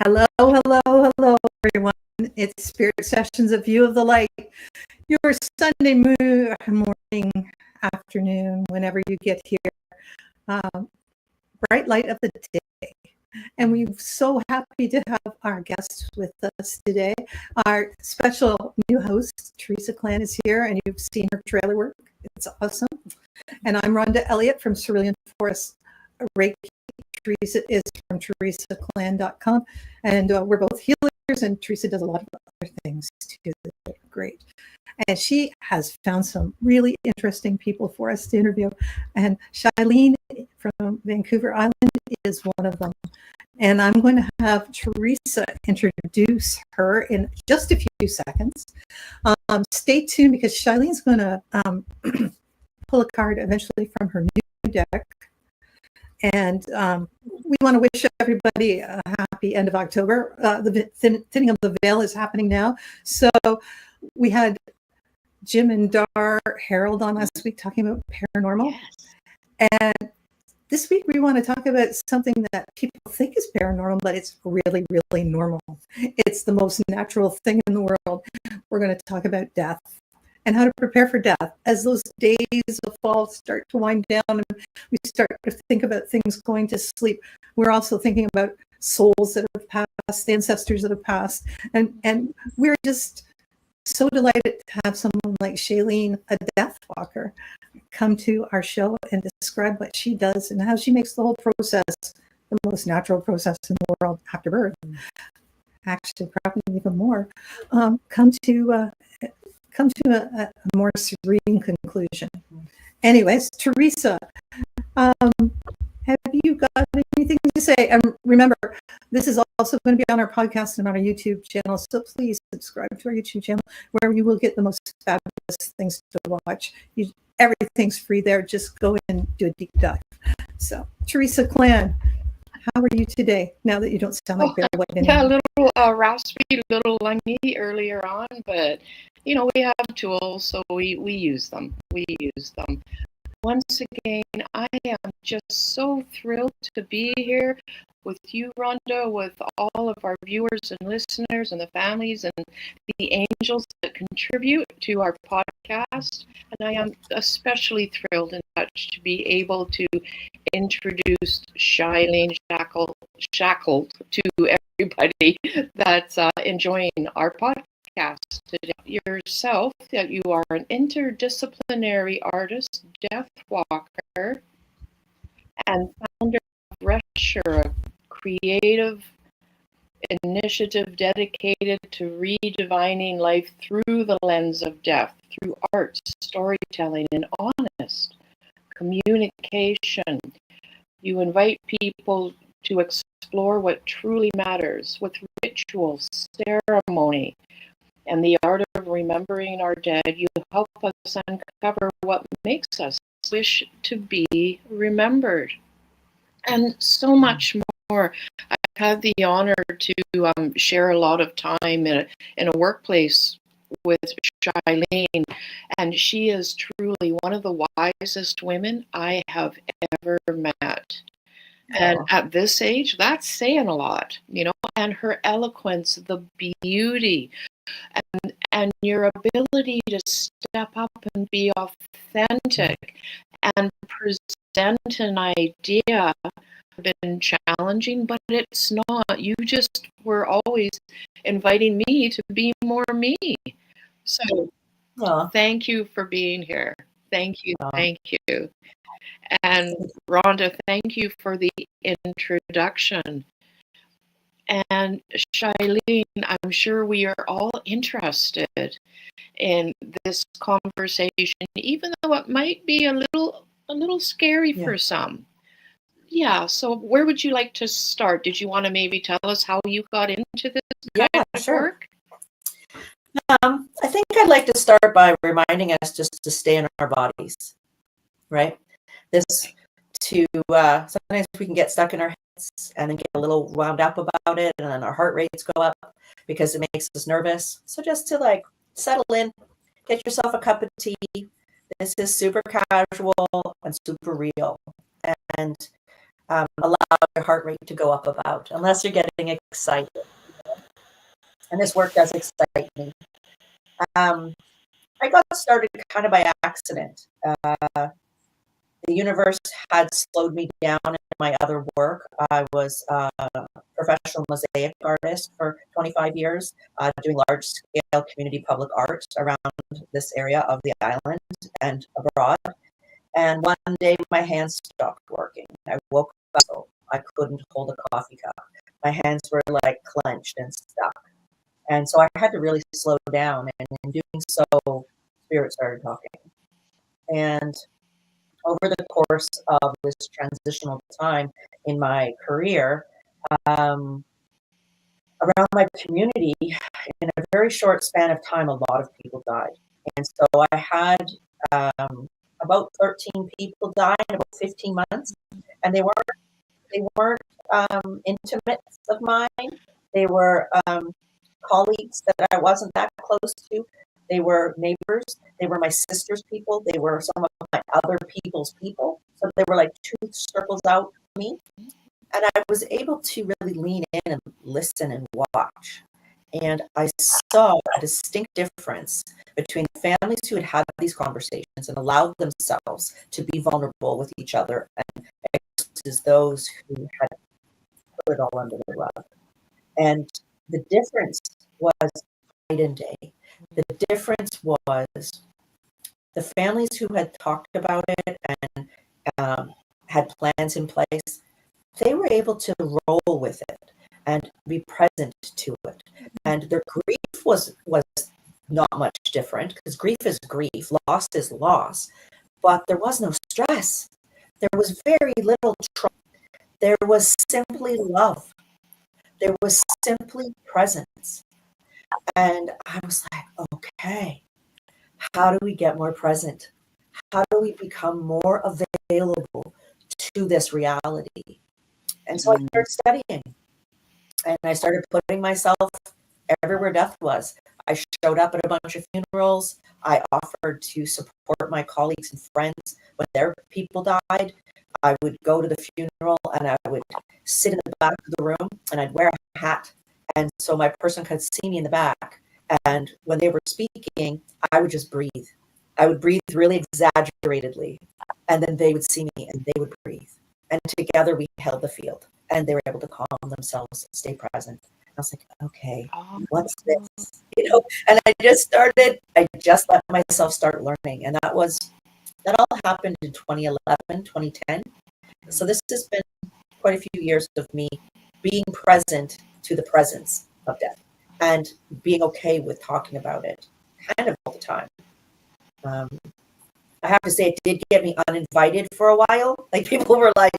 Hello, hello, hello, everyone. It's Spirit Sessions, A View of the Light. Your Sunday morning, afternoon, whenever you get here. Bright light of the day. And we're so happy to have our guests with us today. Our special new host, Teresa Clan, is here, and you've seen her trailer work. It's awesome. And I'm Rhonda Elliott from Cerulean Forest Reiki. Teresa is from teresaclan.com, and we're both healers, and Teresa does a lot of other things too that are great. And she has found some really interesting people for us to interview, and Shylene from Vancouver Island is one of them. And I'm going to have Teresa introduce her in just a few seconds. Stay tuned, because Shylene's going to pull a card eventually from her new deck. And we want to wish everybody a happy end of October. The thinning of the veil is happening now. So we had Jim and Dar Harold on last week talking about paranormal. Yes. And this week we want to talk about something that people think is paranormal, but it's really, really normal. It's the most natural thing in the world. We're going to talk about death and how to prepare for death as those days of fall start to wind down and we start to think about things going to sleep. We're also thinking about souls that have passed, the ancestors that have passed. And we're just so delighted to have someone like Shylene, a death walker, come to our show and describe what she does and how she makes the whole process the most natural process in the world after birth. Actually, probably even more. Come to a more serene conclusion. Anyways, Teresa, have you got anything to say? And remember, this is also going to be on our podcast and on our YouTube channel, so please subscribe to our YouTube channel, where you will get the most fabulous things to watch. Everything's free there. Just go in and do a deep dive. So, Teresa Clan, how are you today, now that you don't sound like Barry White anymore? Yeah, a little raspy, a little lungy earlier on, but we have tools, so we use them. Once again, I am just so thrilled to be here with you, Rhonda, with all of our viewers and listeners and the families and the angels that contribute to our podcast. And I am especially thrilled and touched to be able to introduce Shylene Schlackl to everybody that's enjoying our podcast today. Yourself, that you are an interdisciplinary artist, death walker, and founder of RestSure, a creative initiative dedicated to redivining life through the lens of death, through art, storytelling, and honest communication. You invite people to explore what truly matters with ritual, ceremony, and the art of remembering our dead. You help us uncover what makes us wish to be remembered, and so much more. I've had the honor to share a lot of time in a workplace with Shylene, and she is truly one of the wisest women I have ever met. And at this age, that's saying a lot, and her eloquence, the beauty, and your ability to step up and be authentic and present an idea have been challenging, but it's not. You just were always inviting me to be more me. So thank you for being here. Thank you. And Rhonda, thank you for the introduction. And Shylene, I'm sure we are all interested in this conversation, even though it might be a little scary for some. Yeah, so where would you like to start? Did you want to maybe tell us how you got into this kind of work? I think I'd like to start by reminding us just to stay in our bodies, right? Sometimes we can get stuck in our heads and then get a little wound up about it, and then our heart rates go up because it makes us nervous. So just to settle in, get yourself a cup of tea. This is super casual and super real. And allow your heart rate to go up about, unless you're getting excited. And this work does excite me. I got started kind of by accident. The universe had slowed me down in my other work. I was a professional mosaic artist for 25 years, doing large-scale community public art around this area of the island and abroad. And one day my hands stopped working. I woke up, so I couldn't hold a coffee cup. My hands were like clenched and stuck. And so I had to really slow down. And in doing so, Spirit started talking. And over the course of this transitional time in my career, around my community, in a very short span of time, a lot of people died. And so I had about 13 people die in about 15 months, and they weren't intimates of mine. They were colleagues that I wasn't that close to. They were neighbors. They were my sister's people. They were some of my other people's people. So they were like two circles out from me. And I was able to really lean in and listen and watch. And I saw a distinct difference between families who had had these conversations and allowed themselves to be vulnerable with each other and versus those who had put it all under the rug. And the difference was night and day. The difference was the families who had talked about it and had plans in place, they were able to roll with it and be present to it. And their grief was not much different, because grief is grief, loss is loss, but there was no stress. There was very little trauma. There was simply love. There was simply presence. And I was like, okay, how do we get more present? How do we become more available to this reality? And so I started studying, and I started putting myself everywhere death was. I showed up at a bunch of funerals. I offered to support my colleagues and friends when their people died. I would go to the funeral and I would sit in the back of the room and I'd wear a hat. And so my person could see me in the back. And when they were speaking, I would just breathe. I would breathe really exaggeratedly. And then they would see me and they would breathe. And together we held the field, and they were able to calm themselves, stay present. I was like, okay, what's this? And I just let myself start learning. And that all happened in 2011, 2010. So this has been quite a few years of me being present to the presence of death and being okay with talking about it kind of all the time. I have to say, it did get me uninvited for a while. Like, people were like,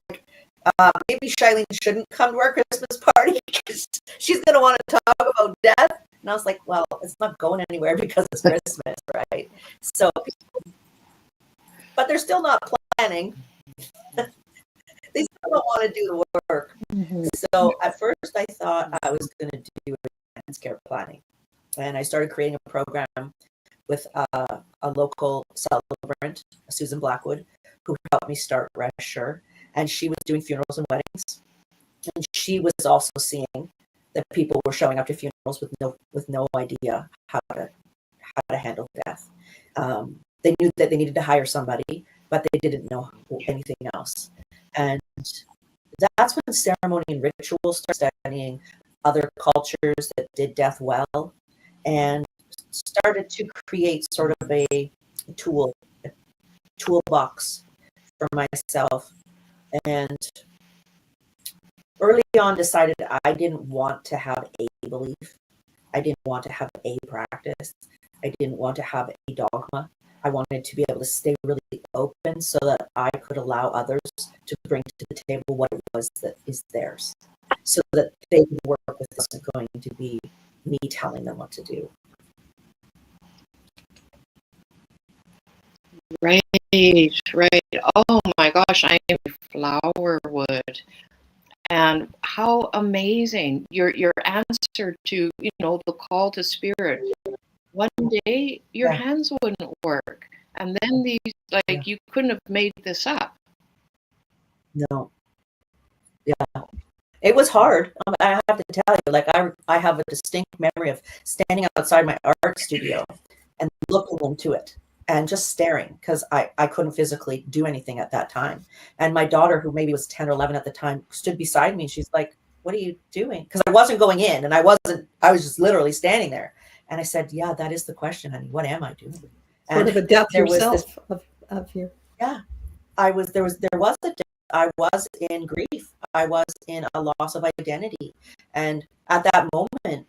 maybe Shylene shouldn't come to our Christmas party because she's going to want to talk about death. And I was like, well, it's not going anywhere because it's Christmas, right? So, but they're still not planning. They still don't want to do the work. Mm-hmm. So at first I thought I was going to do advanced care planning. And I started creating a program with a local celebrant, Susan Blackwood, who helped me start RestSure. And she was doing funerals and weddings. And she was also seeing that people were showing up to funerals with no idea how to handle death. They knew that they needed to hire somebody, but they didn't know anything else. And that's when ceremony and ritual started studying other cultures that did death well, and started to create sort of a toolbox for myself. And early on decided I didn't want to have a belief. I didn't want to have a practice. I didn't want to have a dogma. I wanted to be able to stay really open so that I could allow others to bring to the table what it was that is theirs, so that they would work with us. It wasn't going to be me telling them what to do. Right. Oh my gosh, I am Flowerwood. And how amazing your answer to, the call to spirit. One day your hands wouldn't work. And then you couldn't have made this up. No. Yeah. It was hard. I have to tell you, like I have a distinct memory of standing outside my art studio and looking into it and just staring because I couldn't physically do anything at that time. And my daughter, who maybe was 10 or 11 at the time, stood beside me. She's like, "What are you doing?" Because I wasn't going in and I was just literally standing there. And I said, "Yeah, that is the question, honey. What am I doing?" Sort And of a death there was this, yourself of your. yeah, there was a, I was in grief. I was in a loss of identity. And at that moment,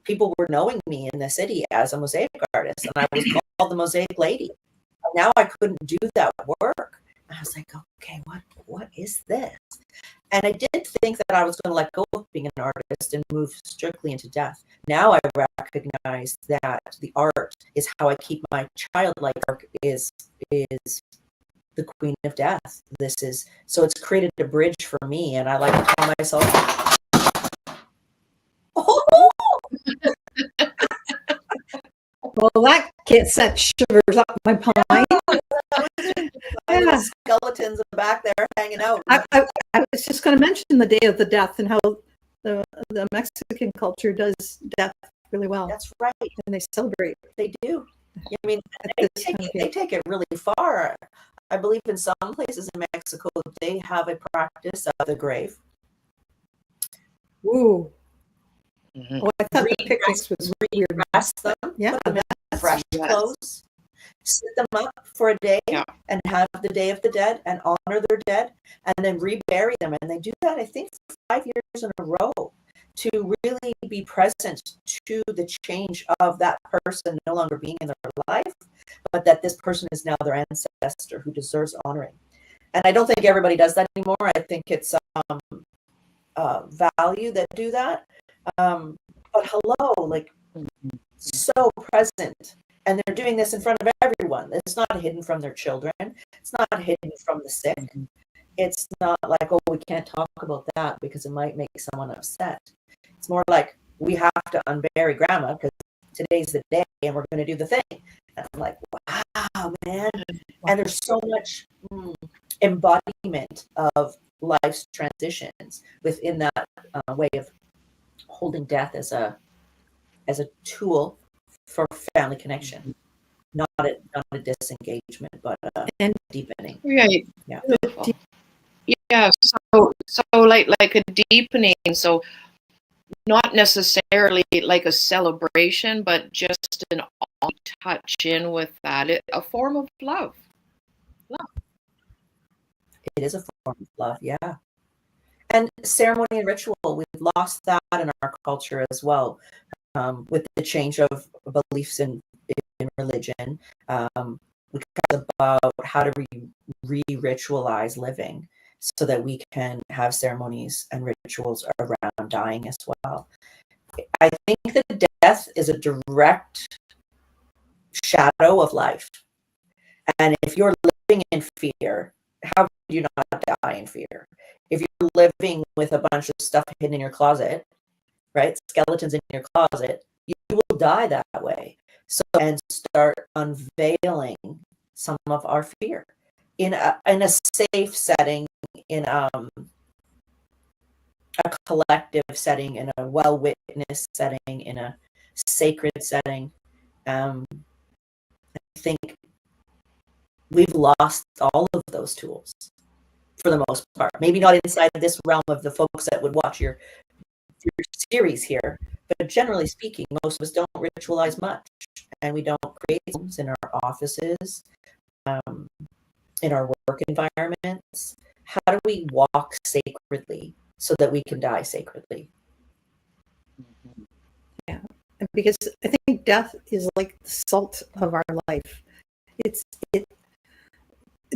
people were knowing me in the city as a mosaic artist, and I was called the Mosaic Lady. Now I couldn't do that work. I was like, okay, what is this? And I did think that I was going to let go of being an artist and move strictly into death. Now I recognize that the art is how I keep my childlike work is the queen of death. This is so it's created a bridge for me, and I like to call myself. Oh, Well, that kid set shivers up my spine. yeah. Skeletons back there hanging out. I was just going to mention the Day of the Death and how the Mexican culture does death really well. That's right. And they celebrate. They do. I mean, they take it really far. I believe in some places in Mexico, they have a practice of the grave. Ooh. Mm-hmm. Oh, I thought the picnics was weird. Dress them, Yeah, put them in fresh clothes, sit them up for a day, and have the Day of the Dead and honor their dead, and then rebury them. And they do that, I think, for 5 years in a row to really be present to the change of that person no longer being in their life, but that this person is now their ancestor who deserves honoring. And I don't think everybody does that anymore. I think it's value that do that. But hello, like so present. And they're doing this in front of everyone. It's not hidden from their children. It's not hidden from the sick. It's not like, oh, we can't talk about that because it might make someone upset. It's more like we have to unbury grandma because today's the day and we're going to do the thing. And I'm like, wow, man. And there's so much embodiment of life's transitions within that way of holding death as a tool for family connection, not a disengagement, but and deepening. Right. Yeah. Yeah. So like a deepening. So not necessarily like a celebration, but just an touch in with that. A form of love. It is a form of love, yeah. And ceremony and ritual, we've lost that in our culture as well, with the change of beliefs in religion. We talk about how to re-ritualize living so that we can have ceremonies and rituals around dying as well. I think that death is a direct shadow of life. And if you're living in fear, how could you not die in fear? If you're living with a bunch of stuff hidden in your closet, right? Skeletons in your closet, you will die that way. So, and start unveiling some of our fear in a safe setting, in a collective setting, in a well-witnessed setting, in a sacred setting. I think we've lost all of those tools for the most part. Maybe not inside this realm of the folks that would watch your series here, but generally speaking, most of us don't ritualize much, and we don't create rooms in our offices, in our work environments. How do we walk sacredly so that we can die sacredly? Yeah, because I think death is like the salt of our life. It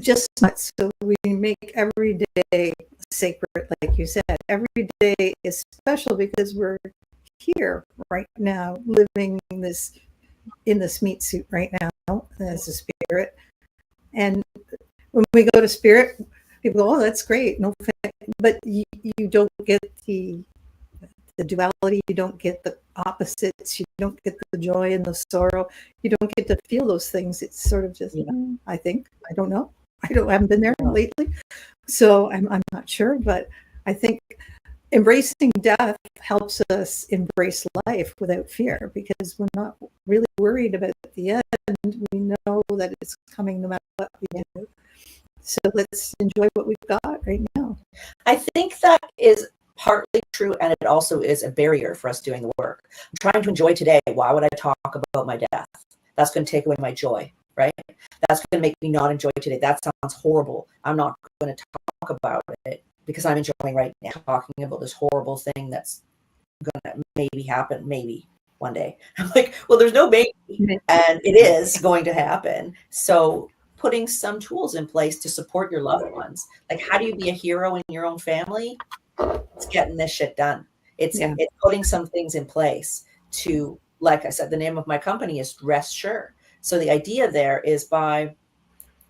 just so we make every day sacred, like you said. Every day is special because we're here right now, living in this meat suit right now as a spirit. And when we go to spirit, people go, "Oh, that's great," no, but you don't get the duality. You don't get the opposites. You don't get the joy and the sorrow. You don't get to feel those things. It's sort of just, I think, I don't know. I haven't been there lately, so I'm not sure. But I think embracing death helps us embrace life without fear, because we're not really worried about the end. We know that it's coming no matter what we do. So let's enjoy what we've got right now. I think that is partly true, and it also is a barrier for us doing the work. I'm trying to enjoy today. Why would I talk about my death? That's going to take away my joy, right? That's going to make me not enjoy today. That sounds horrible. I'm not going to talk about it because I'm enjoying right now, talking about this horrible thing that's going to maybe happen, maybe one day. I'm like, well, there's no maybe, and it is going to happen. So putting some tools in place to support your loved ones. Like, how do you be a hero in your own family? It's getting this shit done. It's putting some things in place to, like I said, the name of my company is RestSure. So the idea there is by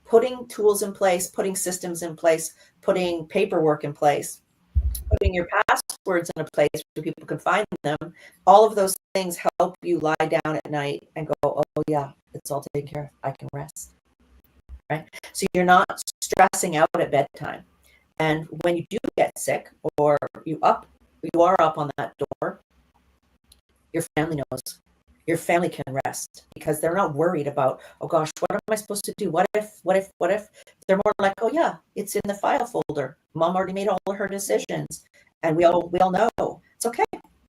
putting tools in place, putting systems in place, putting paperwork in place, putting your passwords in a place where people can find them, all of those things help you lie down at night and go, oh yeah, it's all taken care of. I can rest. Right? So you're not stressing out at bedtime. And when you do get sick or you are up on that door, your family knows. Your family can rest because they're not worried about, oh gosh, what am I supposed to do? What if? They're more like, oh yeah, it's in the file folder. Mom already made all of her decisions. And we all know it's okay.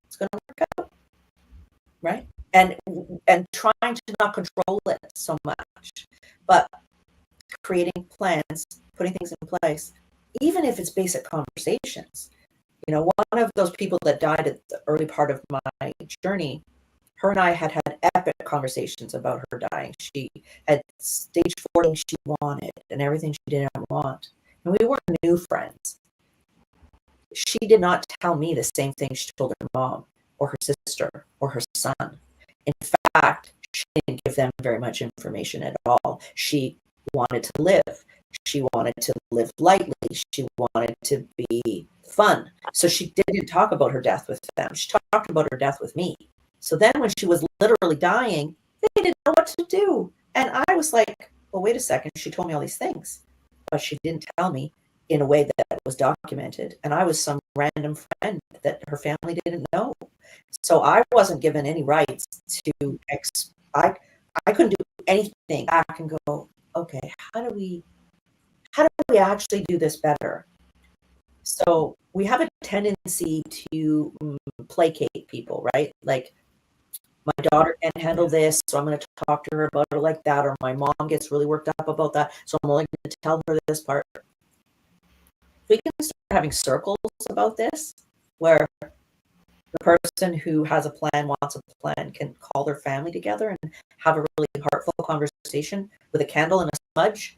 It's gonna work out. Right? And trying to not control it so much. But creating plans, putting things in place, even if it's basic conversations. You know, one of those people that died at the early part of my journey, her and I had epic conversations about her dying. She had stage 4 things she wanted and everything she didn't want. And we weren't new friends. She did not tell me the same thing she told her mom or her sister or her son. In fact, she didn't give them very much information at all. She wanted to live. She wanted to live lightly. She wanted to be fun. So she didn't talk about her death with them. She talked about her death with me. So then when she was literally dying, they didn't know what to do. And I was like, well, wait a second. She told me all these things, but she didn't tell me in a way that was documented. And I was some random friend that her family didn't know. So I wasn't given any rights to, I couldn't do anything back and go, okay, how do we actually do this better? So we have a tendency to placate people, right? Like, my daughter can't handle this, so I'm going to talk to her about it like that, or my mom gets really worked up about that, so I'm only going to tell her this part. We can start having circles about this, where the person who has a plan, wants a plan, can call their family together and have a really heartful conversation with a candle and a smudge.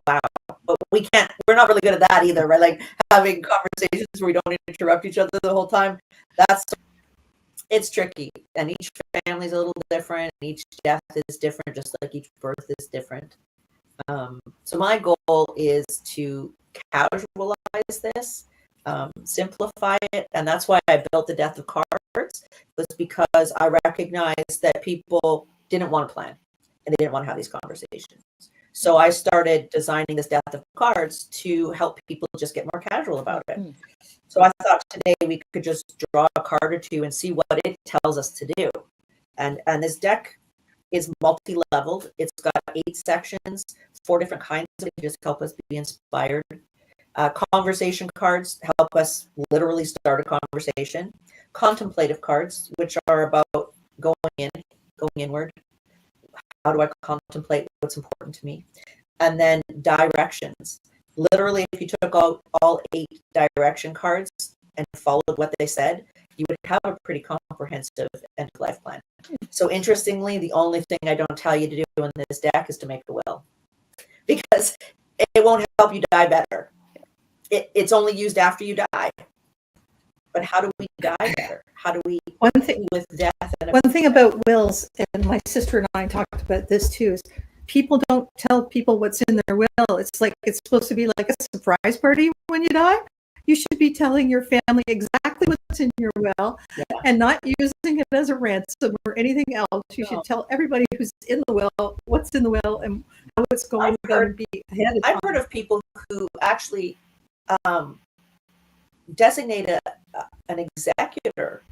Wow. But we're not really good at that either, right? Like, having conversations where we don't interrupt each other the whole time. It's tricky. And each family is a little different. Each death is different, just like each birth is different. So my goal is to casualize this, simplify it. And that's why I built the Death of Cards, was because I recognized that people didn't want to plan and they didn't want to have these conversations. So I started designing this Death of Cards to help people just get more casual about it. So I thought today we could just draw a card or two and see what it tells us to do. And this deck is multi-leveled. It's got 8 sections, 4 different kinds of just help us be inspired. Conversation cards help us literally start a conversation. Contemplative cards, which are about going inward. How do I contemplate what's important to me? And then directions. Literally, if you took out all 8 direction cards and followed what they said, you would have a pretty comprehensive end-of-life plan. So interestingly, the only thing I don't tell you to do in this deck is to make a will, because it won't help you die better. It's only used after you die. But how do we die better? How do we with death? One thing about wills, and my sister and I talked about this too, is people don't tell people what's in their will. It's like, it's supposed to be like a surprise party when you die. You should be telling your family exactly what's in your will, and not using it as a ransom or anything else. You should tell everybody who's in the will what's in the will and how it's going to be ahead of time. I've heard of people who actually designate an executor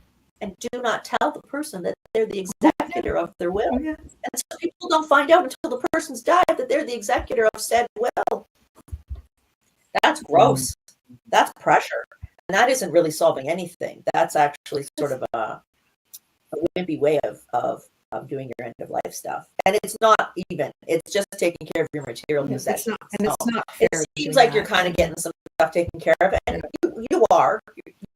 and do not tell the person that they're the executor of their will. Oh, yeah. And so people don't find out until the person's died that they're the executor of said will. That's gross. That's pressure. And that isn't really solving anything. That's actually sort of a wimpy way of doing your end of life stuff. And it's not even. It's just taking care of your material possessions. It's not fair. It seems like you're kind of getting some stuff taken care of. And you are.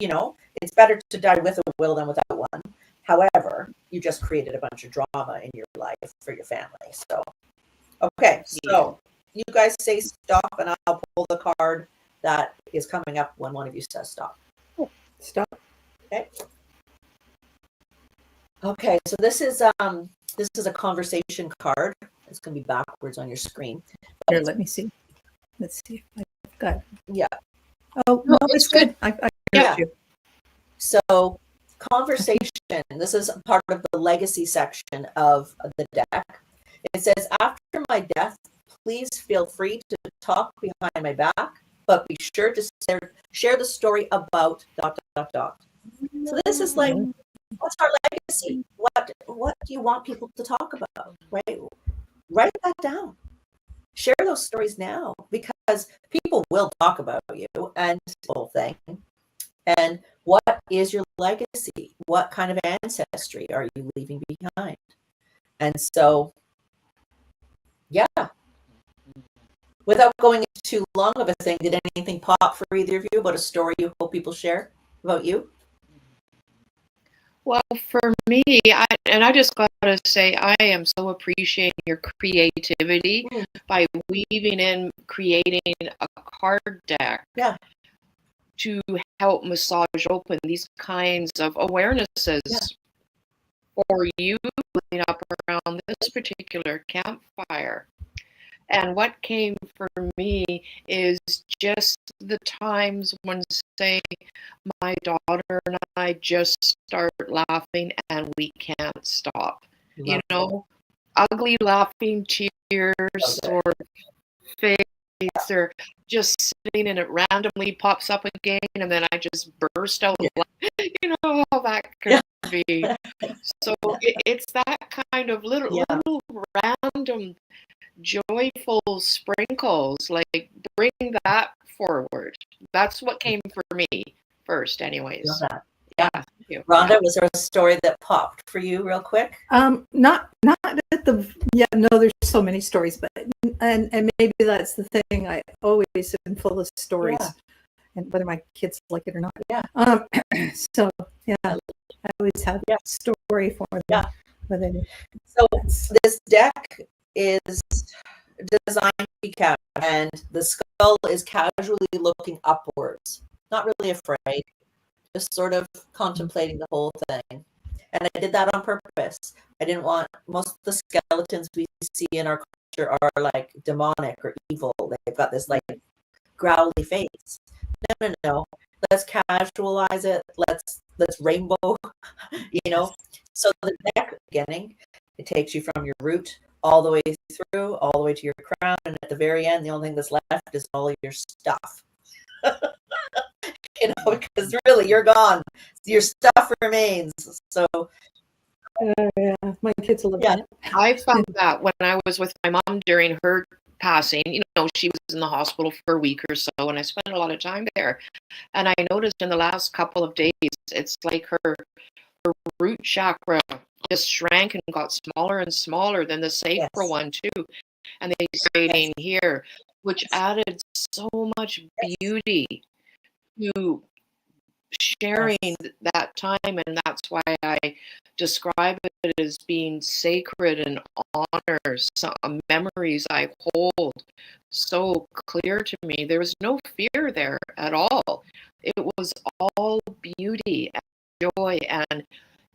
You know, it's better to die with a will than without one. However, you just created a bunch of drama in your life for your family. So, okay. So you guys say stop, and I'll pull the card that is coming up when one of you says stop. Stop. Okay. Okay, so this is a conversation card. It's going to be backwards on your screen. Here, let me see. Let's see if I've got. Yeah. Oh no, it's good. I got you. So conversation. This is part of the legacy section of the deck. It says, after my death, please feel free to talk behind my back, but be sure to share the story about ... So this is like, what's our legacy? What do you want people to talk about? Right? Write that down. Share those stories now, because people will talk about you and the whole thing. And what is your legacy? What kind of ancestry are you leaving behind? And so, yeah. Without going into too long of a thing, did anything pop for either of you about a story you hope people share about you? Well, for me, I just got to say, I am so appreciating your creativity by weaving in creating a card deck to help massage open these kinds of awarenesses for you leading up around this particular campfire. And what came for me is just the times when, say, my daughter and I just start laughing and we can't stop. You know, ugly laughing tears or face, or just sitting and it randomly pops up again and then I just burst out laughing. You know how that can be. So it's that kind of little random joyful sprinkles, like bring that forward. That's what came for me first anyways. Yeah. Rhonda, was there a story that popped for you real quick? Not at the no, there's so many stories, but and maybe that's the thing. I always am full of stories. And whether my kids like it or not. So I always have a story for them. So this deck is designed to be casual, and the skull is casually looking upwards, not really afraid, just sort of contemplating the whole thing. And I did that on purpose. I didn't want, most of the skeletons we see in our culture are like demonic or evil. They've got this like growly face. No. Let's casualize it. Let's rainbow, you know. So the deck beginning, it takes you from your root all the way through, all the way to your crown, and at the very end, the only thing that's left is all of your stuff. You know, because really, you're gone. Your stuff remains. So, my kids love that. I found that when I was with my mom during her passing, you know, she was in the hospital for a week or so, and I spent a lot of time there. And I noticed in the last couple of days, it's like her root chakra just shrank and got smaller and smaller than the sacral one too. And they stayed in here, which added so much beauty to sharing that time. And that's why I describe it as being sacred and honors memories I hold so clear to me. There was no fear there at all. It was all beauty and joy and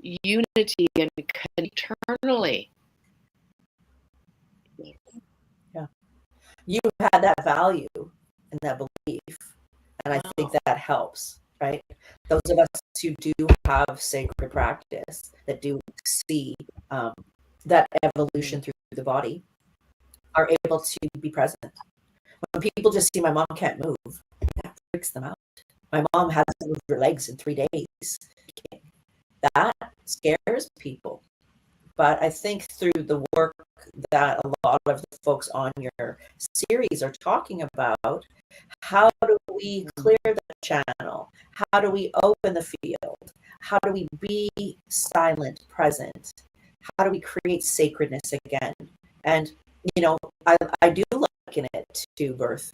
unity and eternally. Yeah. You had that value and that belief. And I think that helps, right? Those of us who do have sacred practice, that do see that evolution through the body, are able to be present. When people just see my mom can't move, that freaks them out. My mom hasn't moved her legs in 3 days. That scares people. But I think through the work that a lot of the folks on your series are talking about, how do we clear the channel? How do we open the field? How do we be silent, present? How do we create sacredness again? And, you know, I do liken it to birth.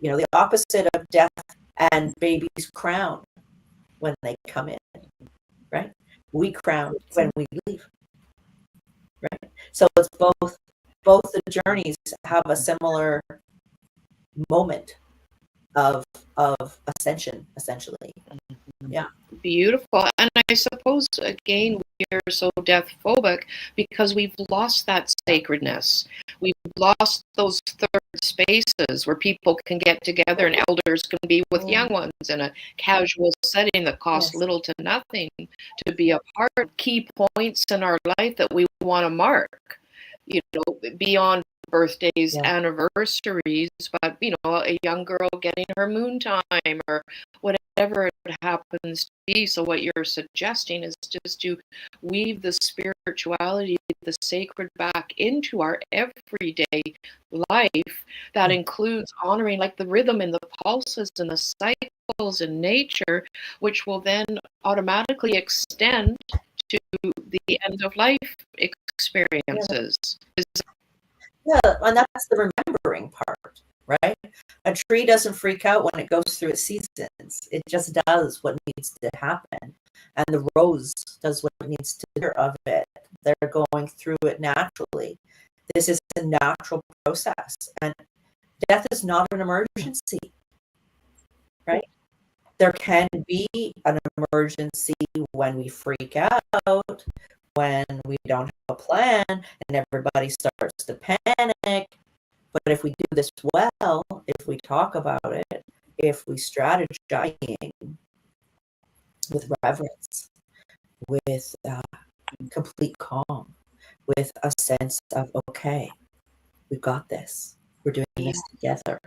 You know, the opposite of death and baby's crown when they come in, right? We crown when we leave. Right. So it's both the journeys have a similar moment of ascension, essentially. Yeah. Beautiful. And I suppose, again, we are so death phobic because we've lost that sacredness. We've lost those third spaces where people can get together and elders can be with young ones in a casual setting that costs little to nothing to be a part of key points in our life that we want to mark, you know, beyond birthdays, anniversaries, but, you know, a young girl getting her moon time or whatever it happens to be. So what you're suggesting is just to weave the spirituality, the sacred back into our everyday life. That includes honoring like the rhythm and the pulses and the cycles in nature, which will then automatically extend to the end of life experiences. Yeah, and that's the remembering part, right? A tree doesn't freak out when it goes through its seasons. It just does what needs to happen. And the rose does what it needs to do of it. They're going through it naturally. This is a natural process. And death is not an emergency, right? There can be an emergency when we freak out, when we don't have a plan and everybody starts to panic. But if we do this well, if we talk about it, if we strategize with reverence, with complete calm, with a sense of, okay, we've got this. We're doing this together,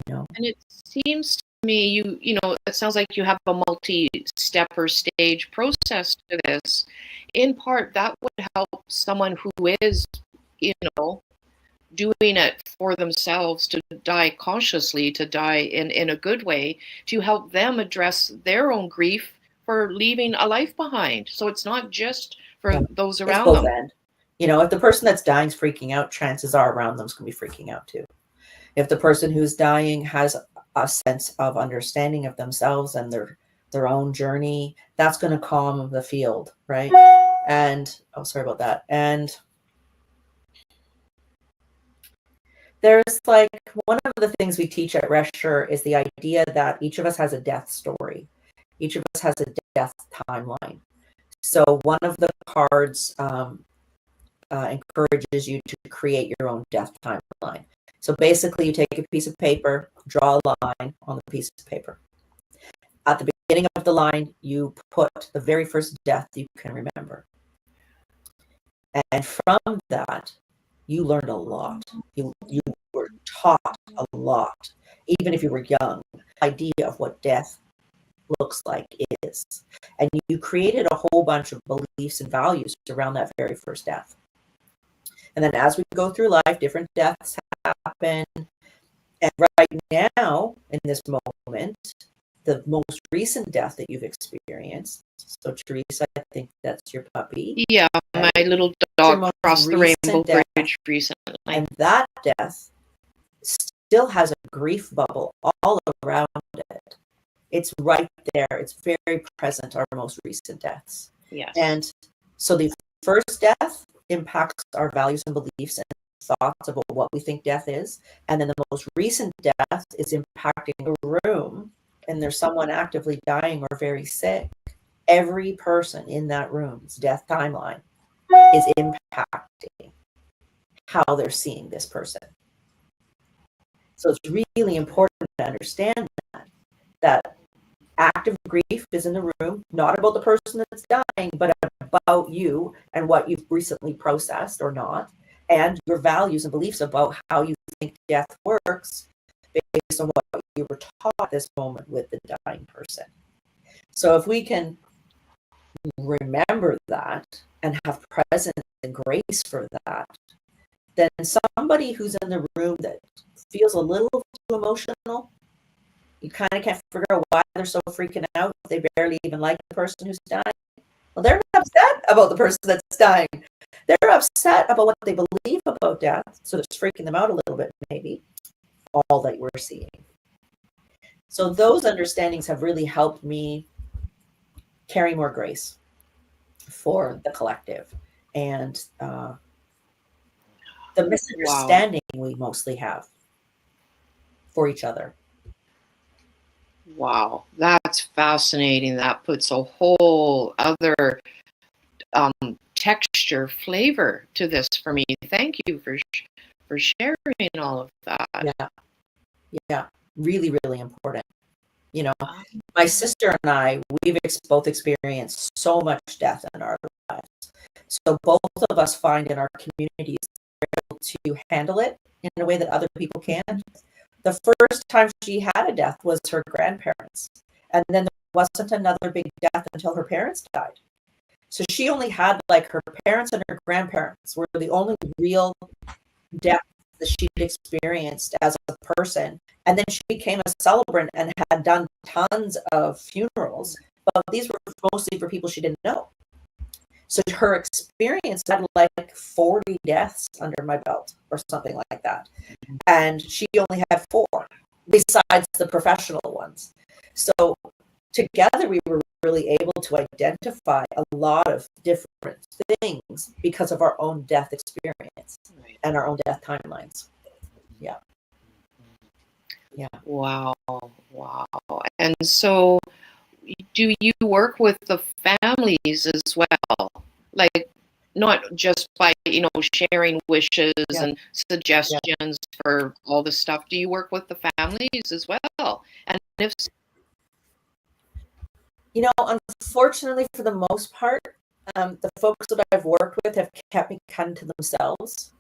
you know? And it seems to me, you know, it sounds like you have a multi-step or stage process to this. In part, that would help someone who is, you know, doing it for themselves to die consciously, to die in a good way, to help them address their own grief for leaving a life behind. So it's not just for those around them. End. You know, if the person that's dying is freaking out, chances are around them's going to be freaking out too. If the person who's dying has a sense of understanding of themselves and their own journey, that's going to calm the field, right? And oh, sorry about that. And there's like one of the things we teach at RestSure is the idea that each of us has a death story. Each of us has a death timeline. So one of the cards encourages you to create your own death timeline. So basically, you take a piece of paper, draw a line on the piece of paper. At the beginning of the line, you put the very first death you can remember. And from that, you learned a lot. You were taught a lot, even if you were young. Idea of what death looks like is. And you created a whole bunch of beliefs and values around that very first death. And then as we go through life, different deaths happen. And right now, in this moment, the most recent death that you've experienced. So Teresa, I think that's your puppy. Yeah, right? My little dog crossed the rainbow bridge recently. And that death still has a grief bubble all around it. It's right there. It's very present, our most recent deaths. Yes. And so the first death impacts our values and beliefs and thoughts about what we think death is. And then the most recent death is impacting a room and there's someone actively dying or very sick. Every person in that room's death timeline is impacting how they're seeing this person. So it's really important to understand that active grief is in the room, not about the person that's dying, but about you and what you've recently processed or not. and your values and beliefs about how you think death works based on what you were taught at this moment with the dying person. So if we can remember that and have presence and grace for that, then somebody who's in the room that feels a little too emotional, you kind of can't figure out why they're so freaking out. They barely even like the person who's dying. Well, they're not upset about the person that's dying. They're upset about what they believe about death. So it's freaking them out a little bit, maybe. All that we're seeing. So those understandings have really helped me carry more grace for the collective. And the misunderstanding we mostly have for each other. Wow, that's fascinating. That puts a whole other texture, flavor to this for me. Thank you for sharing all of that. Yeah, really, really important. You know, my sister and I, we've both experienced so much death in our lives. So both of us find in our communities able to handle it in a way that other people can't. The first time she had a death was her grandparents. And then there wasn't another big death until her parents died. So she only had like her parents and her grandparents were the only real death that she'd experienced as a person. And then she became a celebrant and had done tons of funerals, but these were mostly for people she didn't know. So her experience had like 40 deaths under my belt or something like that. And she only had 4 besides the professional ones. So together we were really able to identify a lot of different things because of our own death experience and our own death timelines. Yeah. Wow. And so do you work with the families as well? Like, not just by, sharing wishes and suggestions for all this stuff. Do you work with the families as well? And if unfortunately, for the most part, the folks that I've worked with have kept me kind to themselves.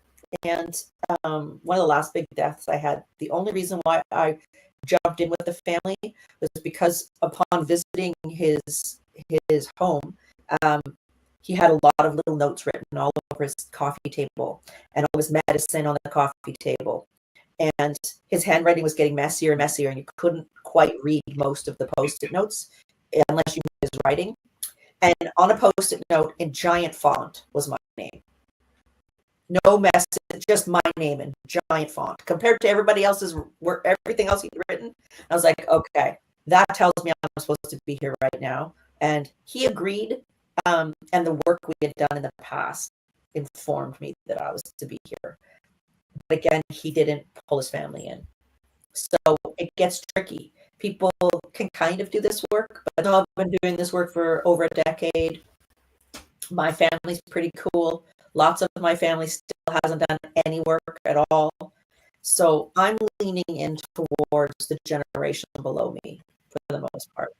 And one of the last big deaths I had, the only reason why I jumped in with the family was because upon visiting his home, he had a lot of little notes written all over his coffee table and all his medicine on the coffee table. And his handwriting was getting messier and messier, and you couldn't quite read most of the Post-it notes unless you knew his writing. And on a Post-it note in giant font was my name. No message, just my name in giant font compared to everybody else's work, everything else he'd written. I was like, okay, that tells me I'm supposed to be here right now. And he agreed. And the work we had done in the past informed me that I was to be here. But again, he didn't pull his family in. So it gets tricky. People can kind of do this work, but I've been doing this work for over a decade. My family's pretty cool. Lots of my family still hasn't done any work at all. So I'm leaning in towards the generation below me for the most part.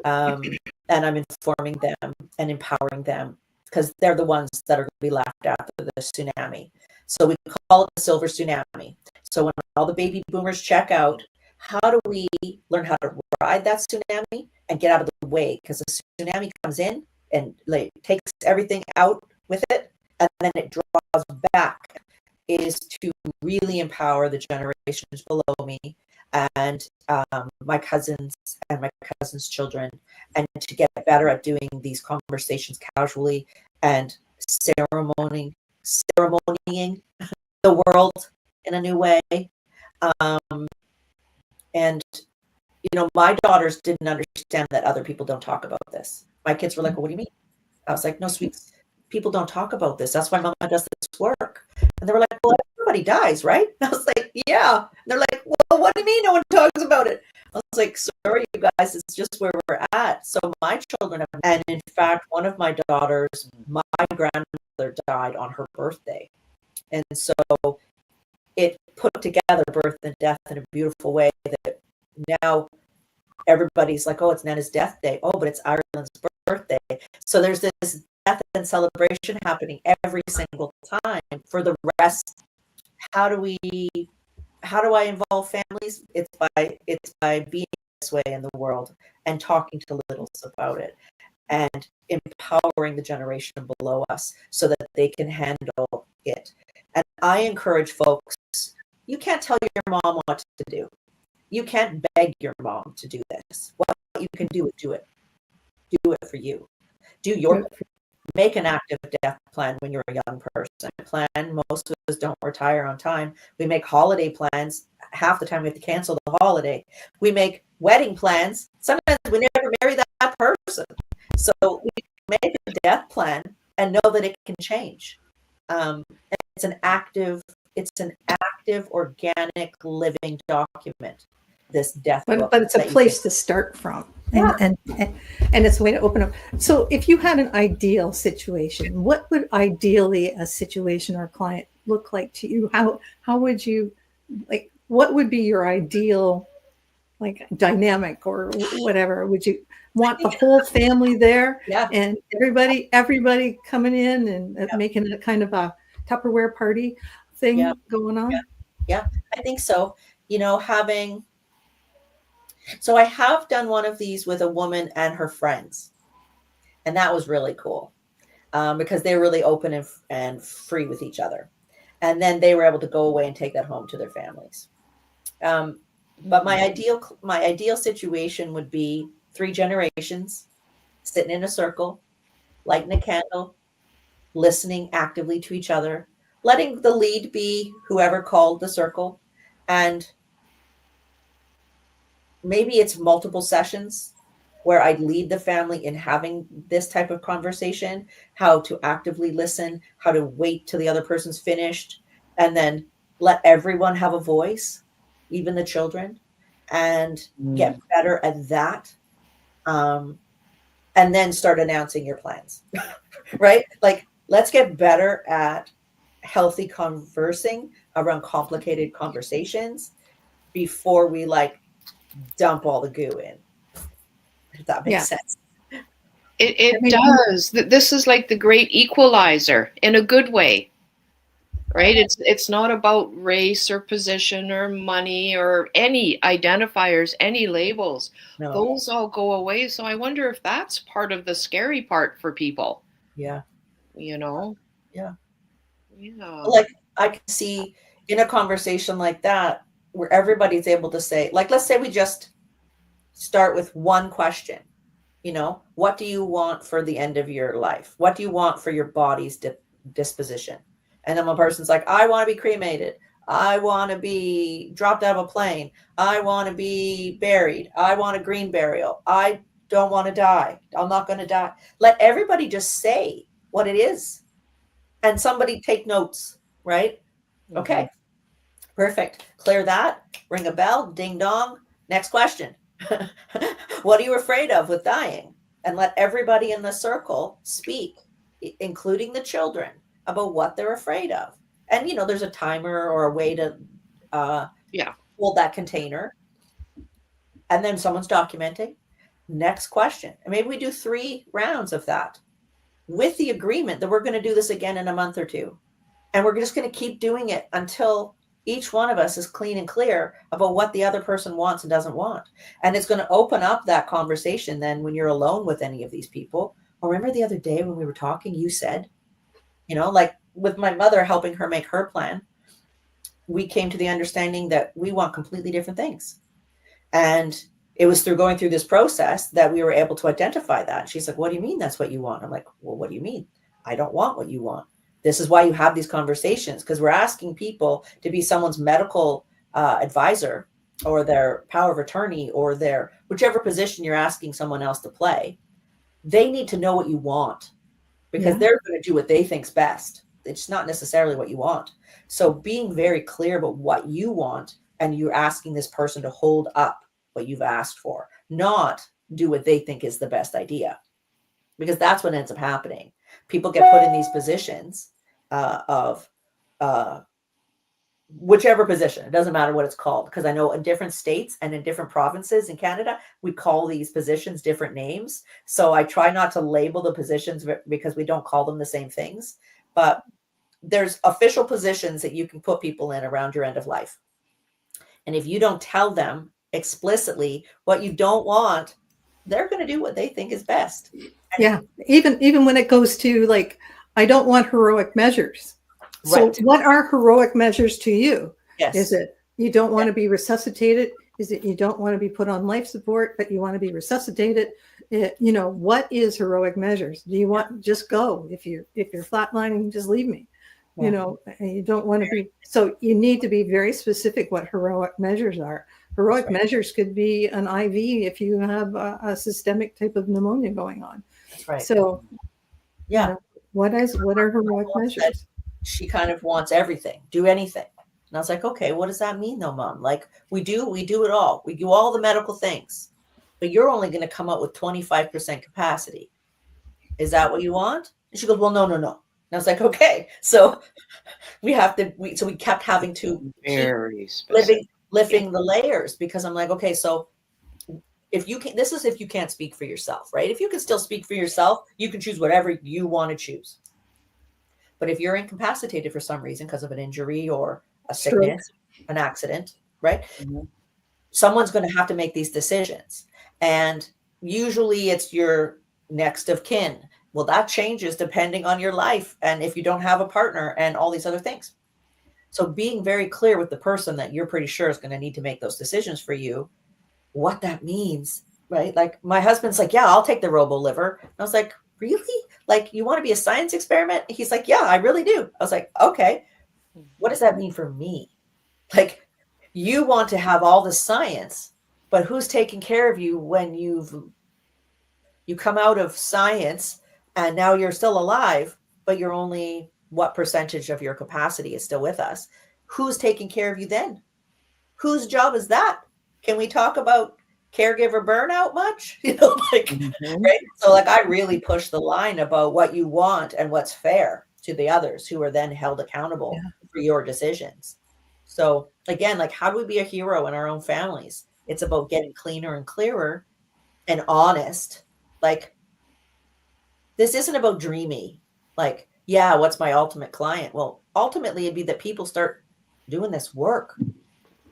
And I'm informing them and empowering them because they're the ones that are going to be left after the tsunami. So we call it the silver tsunami. So when all the baby boomers check out, how do we learn how to ride that tsunami and get out of the way? Because the tsunami comes in and like takes everything out with it, and then it draws back, is to really empower the generations below me and my cousins and my cousins' children, and to get better at doing these conversations casually and ceremonying the world in a new way. And my daughters didn't understand that other people don't talk about this. My kids were like, well, what do you mean? I was like, no, sweets, people don't talk about this. That's why Mama does this work. And they were like, well, everybody dies, right? And I was like, yeah. And they're like, well, what do you mean no one talks about it? I was like, sorry, you guys, it's just where we're at. So my children have, and in fact, one of my daughters, my grandmother died on her birthday. And so it put together birth and death in a beautiful way that now everybody's like, oh, it's Nana's death day. Oh, but it's Ireland's birthday. So there's this death and celebration happening every single time for the rest. How do I involve families? It's by being this way in the world and talking to littles about it and empowering the generation below us so that they can handle it. And I encourage folks, you can't tell your mom what to do. You can't beg your mom to do this. What you can do is do it. Do it for you. Make an active death plan when you're a young person. Most of us don't retire on time. We make holiday plans. Half the time we have to cancel the holiday. We make wedding plans. Sometimes we never marry that person. So we make a death plan and know that it can change. It's an active, organic, living document. This death book, but it's a place to start from, and it's a way to open up. So if you had an ideal situation, what would ideally a situation or a client look like to you? How would you, like, what would be your ideal, like, dynamic or whatever? Would you want the whole family there? Yeah. And everybody coming in and making it kind of a Tupperware party thing going on? Yeah, I think so. So I have done one of these with a woman and her friends, and that was really cool because they were really open and free with each other. And then they were able to go away and take that home to their families. But my ideal situation would be 3 generations sitting in a circle, lighting a candle, listening actively to each other, letting the lead be whoever called the circle, and maybe it's multiple sessions where I'd lead the family in having this type of conversation, how to actively listen, how to wait till the other person's finished, and then let everyone have a voice, even the children, and get better at that. And then start announcing your plans, right? Like, let's get better at healthy conversing around complicated conversations before we dump all the goo in. If that makes sense. It does. This is like the great equalizer in a good way, right? It's not about race or position or money or any identifiers, any labels. No. Those all go away. So I wonder if that's part of the scary part for people. Yeah. Yeah. Like, I can see in a conversation like that where everybody's able to say, like, let's say we just start with one question. What do you want for the end of your life? What do you want for your body's disposition? And then one person's like, I want to be cremated. I want to be dropped out of a plane. I want to be buried. I want a green burial. I don't want to die. I'm not going to die. Let everybody just say what it is. And somebody take notes, right? Mm-hmm. Okay. Perfect. Clear that. Ring a bell. Ding dong. Next question. What are you afraid of with dying? And let everybody in the circle speak, including the children, about what they're afraid of. And, there's a timer or a way to hold that container. And then someone's documenting. Next question. And maybe we do 3 rounds of that with the agreement that we're going to do this again in a month or 2. And we're just going to keep doing it until each one of us is clean and clear about what the other person wants and doesn't want. And it's going to open up that conversation then when you're alone with any of these people. Oh, remember the other day when we were talking, you said, like with my mother helping her make her plan, we came to the understanding that we want completely different things. And it was through going through this process that we were able to identify that. And she's like, what do you mean that's what you want? I'm like, well, what do you mean? I don't want what you want. This is why you have these conversations, because we're asking people to be someone's medical advisor or their power of attorney or their whichever position you're asking someone else to play. They need to know what you want because they're going to do what they think's best. It's not necessarily what you want. So being very clear about what you want, and you're asking this person to hold up what you've asked for, not do what they think is the best idea, because that's what ends up happening. People get put in these positions of whichever position. It doesn't matter what it's called, because I know in different states and in different provinces in Canada, we call these positions different names. So I try not to label the positions because we don't call them the same things. But there's official positions that you can put people in around your end of life. And if you don't tell them explicitly what you don't want, they're going to do what they think is best. Yeah. Even when it goes to like, I don't want heroic measures. So Right. what are heroic measures to you? Yes. Is it you don't want to be resuscitated? Is it you don't want to be put on life support, but you want to be resuscitated? What is heroic measures? Do you want just go? If you're flatlining, just leave me. Yeah. And you don't want to be. So you need to be very specific what heroic measures are. Heroic measures could be an IV if you have a systemic type of pneumonia going on. That's right. So yeah. What are heroic measures? She kind of wants everything, do anything. And I was like, okay, what does that mean though, Mom? Like we do it all. We do all the medical things, but you're only going to come up with 25% capacity. Is that what you want? And she goes, well, no. And I was like, okay. So we kept having to Very keep lifting the layers, because I'm like, okay, so if you can't speak for yourself, right? If you can still speak for yourself, you can choose whatever you want to choose. But if you're incapacitated for some reason because of an injury or a sickness, an accident, right? Mm-hmm. Someone's going to have to make these decisions. And usually it's your next of kin. Well, that changes depending on your life and if you don't have a partner and all these other things. So being very clear with the person that you're pretty sure is going to need to make those decisions for you, what that means, right? Like my husband's like, yeah, I'll take the robo liver. And I was like, really? Like, you want to be a science experiment? He's like, yeah, I really do. I was like, okay, what does that mean for me? Like, you want to have all the science, but who's taking care of you when you come out of science and now you're still alive, but you're only what percentage of your capacity is still with us? Who's taking care of you then? Whose job is that? Can we talk about caregiver burnout much? Right? So like I really push the line about what you want and what's fair to the others who are then held accountable for your decisions. So again, like how do we be a hero in our own families? It's about getting cleaner and clearer and honest. Like this isn't about dreamy. Like, yeah, what's my ultimate client? Well, ultimately it'd be that people start doing this work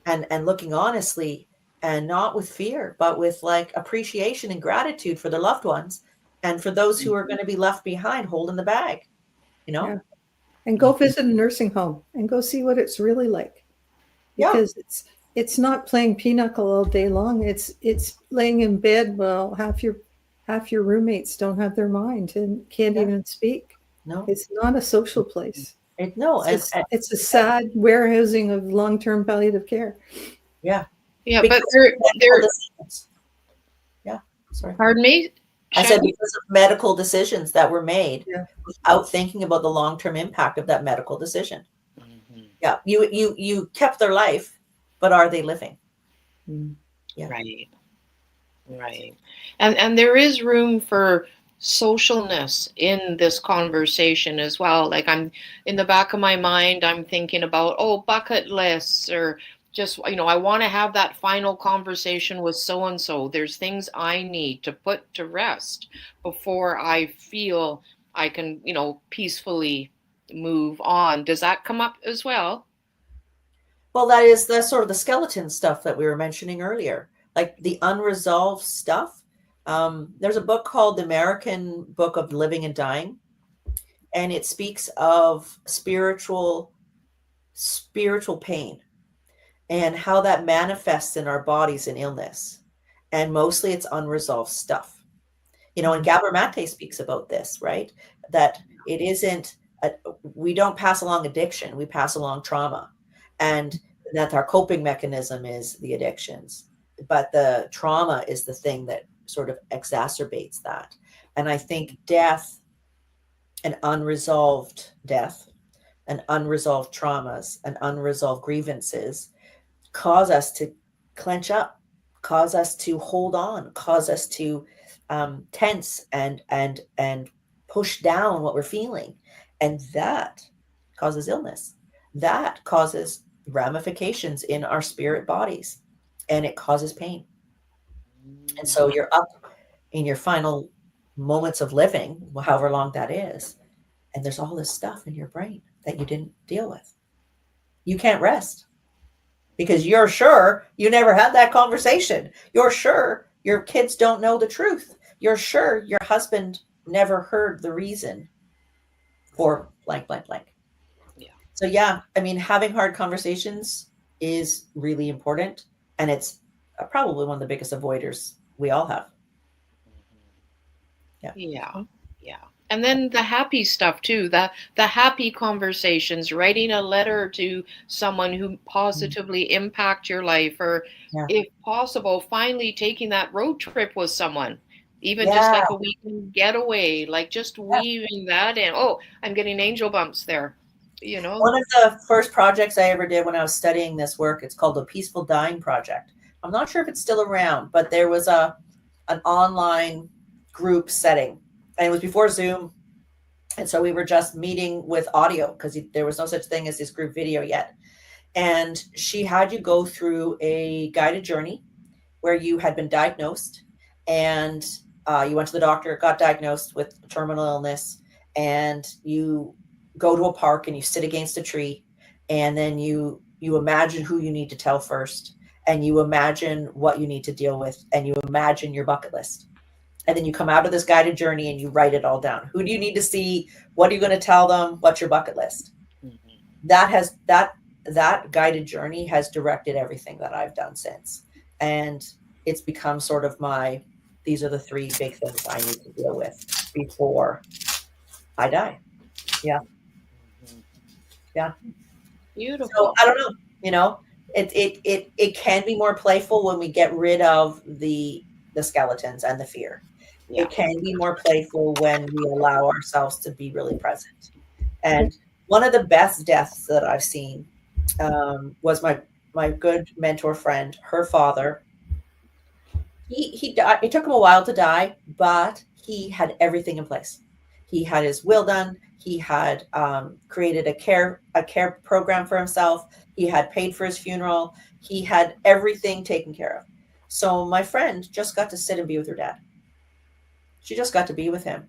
and looking honestly, and not with fear, but with like appreciation and gratitude for their loved ones and for those who are going to be left behind holding the bag, And go visit a nursing home and go see what it's really like. Because it's not playing pinochle all day long. It's laying in bed while half your roommates don't have their mind and can't even speak. No, it's not a social place. It's a sad warehousing of long-term palliative care. Yeah. Yeah, because but sorry. Pardon me? I said because of medical decisions that were made without thinking about the long-term impact of that medical decision. Mm-hmm. Yeah. You kept their life, but are they living? Mm. Yeah. Right. And there is room for socialness in this conversation as well. Like I'm in the back of my mind, I'm thinking about, bucket lists or just, I want to have that final conversation with so-and-so. There's things I need to put to rest before I feel I can, peacefully move on. Does that come up as well? Well, that's sort of the skeleton stuff that we were mentioning earlier, like the unresolved stuff. There's a book called The American Book of Living and Dying, and it speaks of spiritual pain and how that manifests in our bodies in illness. And mostly it's unresolved stuff. And Gabor Mate speaks about this, right? That it isn't, we don't pass along addiction, we pass along trauma. And that our coping mechanism is the addictions. But the trauma is the thing that sort of exacerbates that. And I think death and unresolved traumas and unresolved grievances cause us to clench up, cause us to hold on, cause us to tense and push down what we're feeling. And that causes illness. That causes ramifications in our spirit bodies, and it causes pain. And so you're up in your final moments of living, however long that is, and there's all this stuff in your brain that you didn't deal with. You can't rest because you're sure you never had that conversation. You're sure your kids don't know the truth. You're sure your husband never heard the reason for blank, blank, blank. Yeah. So yeah, I mean, having hard conversations is really important, and it's probably one of the biggest avoiders we all have. Yeah. Yeah. And then the happy stuff too, the happy conversations, writing a letter to someone who positively impact your life, or Yeah. if possible, finally taking that road trip with someone, even just Yeah. like a weekend getaway, like just weaving that in. Oh, I'm getting angel bumps there, you know? One of the first projects I ever did when I was studying this work, it's called the Peaceful Dying Project. I'm not sure if it's still around, but there was an online group setting, and it was before Zoom. And so we were just meeting with audio because there was no such thing as this group video yet. And she had you go through a guided journey where you had been diagnosed, and you went to the doctor, got diagnosed with terminal illness, and you go to a park and you sit against a tree, and then you imagine who you need to tell first, and you imagine what you need to deal with, and you imagine your bucket list. And then you come out of this guided journey and you write it all down. Who do you need to see? What are you going to tell them? What's your bucket list? That guided journey has directed everything that I've done since. And it's become sort of these are the three big things I need to deal with before I die. Yeah. Yeah. Beautiful. So I don't know, it can be more playful when we get rid of the skeletons and the fear. Yeah. It can be more playful when we allow ourselves to be really present. And one of the best deaths that I've seen was my good mentor friend, her father. He died. It took him a while to die, but he had everything in place. He had his will done. He had created a care program for himself. He had paid for his funeral. He had everything taken care of. So my friend just got to sit and be with her dad. She just got to be with him,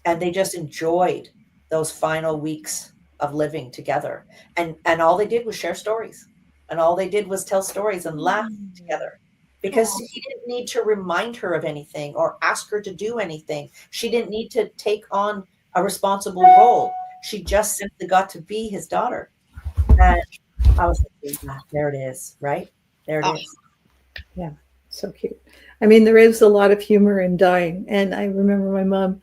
and they just enjoyed those final weeks of living together. And all they did was share stories, and all they did was tell stories and laugh together, because he didn't need to remind her of anything or ask her to do anything. She didn't need to take on a responsible role. She just simply got to be his daughter. And I was thinking, there it is, right? There it is. Yeah, so cute. I mean, there is a lot of humor in dying. And I remember my mom,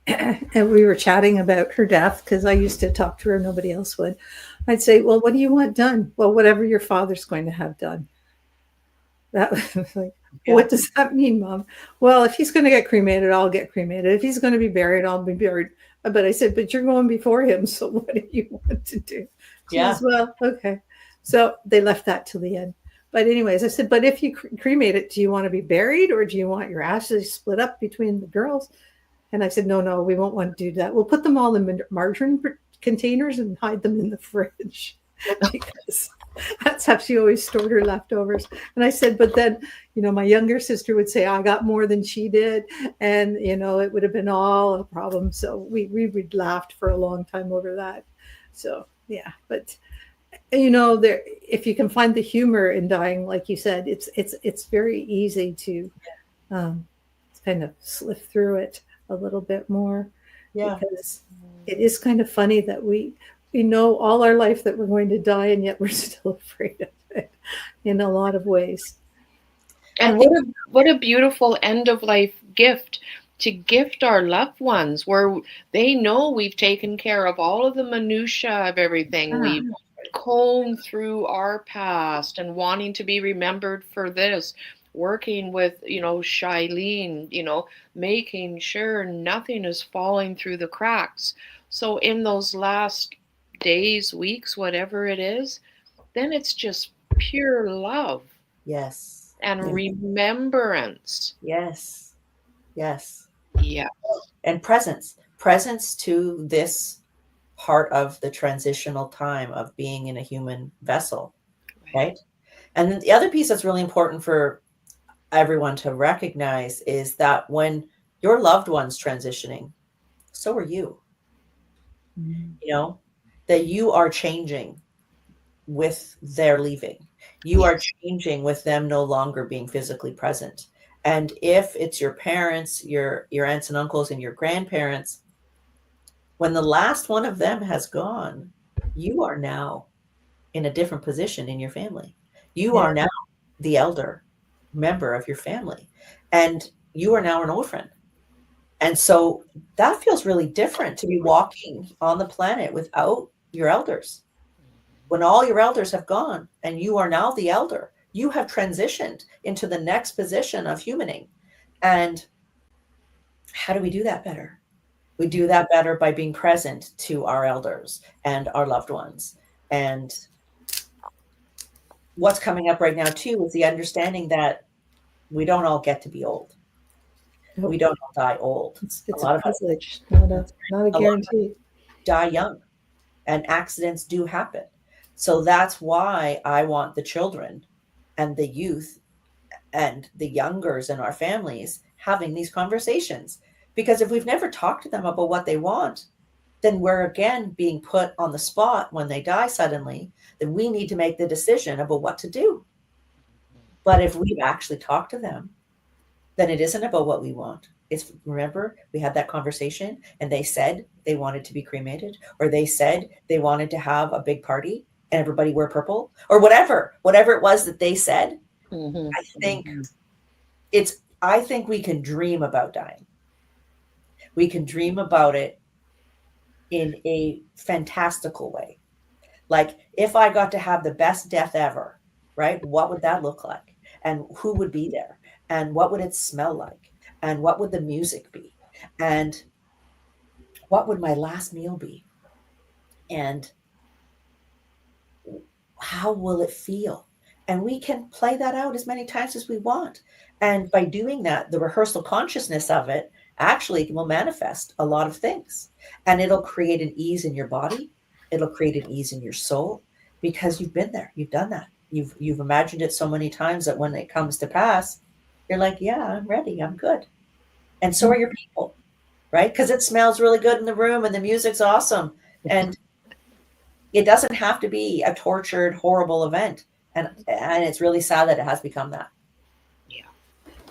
and we were chatting about her death because I used to talk to her, nobody else would. I'd say, well, what do you want done? Well, whatever your father's going to have done. That was like, what does that mean, Mom? Well, if he's going to get cremated, I'll get cremated. If he's going to be buried, I'll be buried. But I said, but you're going before him. So what do you want to do? She Yeah. says, well, okay. So they left that till the end. But anyways, I said, but if you cremate it, do you want to be buried, or do you want your ashes split up between the girls? And I said, no, we won't want to do that. We'll put them all in margarine containers and hide them in the fridge, because that's how she always stored her leftovers. And I said, but then, my younger sister would say I got more than she did. And, it would have been all a problem. So we laughed for a long time over that. So, yeah. But, there, if you can find the humor in dying, like you said, it's very easy to kind of slip through it a little bit more. Yeah. Because it is kind of funny that we know all our life that we're going to die, and yet we're still afraid of it in a lot of ways. And what a beautiful end of life gift to gift our loved ones, where they know we've taken care of all of the minutiae of everything. Yeah. We've combed through our past and wanting to be remembered for this, working with, Shylene, making sure nothing is falling through the cracks. So in those last days, weeks, whatever it is, then it's just pure love. Yes. And remembrance. Yes. Yes. Yeah. And presence to this part of the transitional time of being in a human vessel. right? And then the other piece that's really important for everyone to recognize is that when your loved one's transitioning, so are you, you know, that you are changing with their leaving. You are changing with them no longer being physically present. And if it's your parents, your aunts and uncles and your grandparents, when the last one of them has gone, you are now in a different position in your family. You are now the elder member of your family, and you are now an orphan. And so that feels really different to be walking on the planet without your elders. When all your elders have gone and you are now the elder, you have transitioned into the next position of humaning. And how do we do that better? We do that better by being present to our elders and our loved ones. And what's coming up right now, too, is the understanding that we don't all get to be old. Nope. We don't all die old. It's a lot of us privilege, not a lot of guarantee. die young, and accidents do happen. So that's why I want the children and the youth and the youngers in our families having these conversations. Because if we've never talked to them about what they want, then we're again being put on the spot when they die suddenly. Then we need to make the decision about what to do. But if we've actually talked to them, then it isn't about what we want. It's, remember, we had that conversation and they said they wanted to be cremated, or they said they wanted to have a big party and everybody wear purple, or whatever it was that they said. I think we can dream about dying. We can dream about it in a fantastical way. Like, if I got to have the best death ever, right? What would that look like? And who would be there? And what would it smell like? And what would the music be? And what would my last meal be? And how will it feel? And we can play that out as many times as we want. And by doing that, the rehearsal consciousness of it actually will manifest a lot of things. And it'll create an ease in your body. It'll create an ease in your soul, because you've been there. You've done that. You've imagined it so many times that when it comes to pass, you're like, yeah, I'm ready. I'm good. And so are your people, right? Because it smells really good in the room and the music's awesome. And it doesn't have to be a tortured, horrible event. And it's really sad that it has become that. Yeah.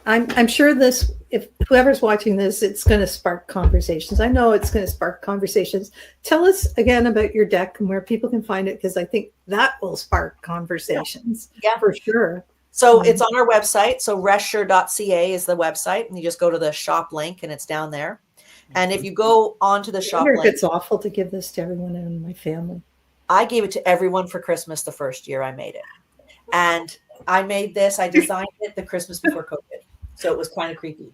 I'm sure this, if whoever's watching this, it's going to spark conversations. I know it's going to spark conversations. Tell us again about your deck and where people can find it, because I think that will spark conversations. Yeah, for sure. So it's on our website. So restsure.ca is the website, and you just go to the shop link and it's down there. And if you go onto the shop link, it's awful to give this to everyone in my family. I gave it to everyone for Christmas the first year I made it. And I made this, I designed it the Christmas before COVID. So it was kind of creepy.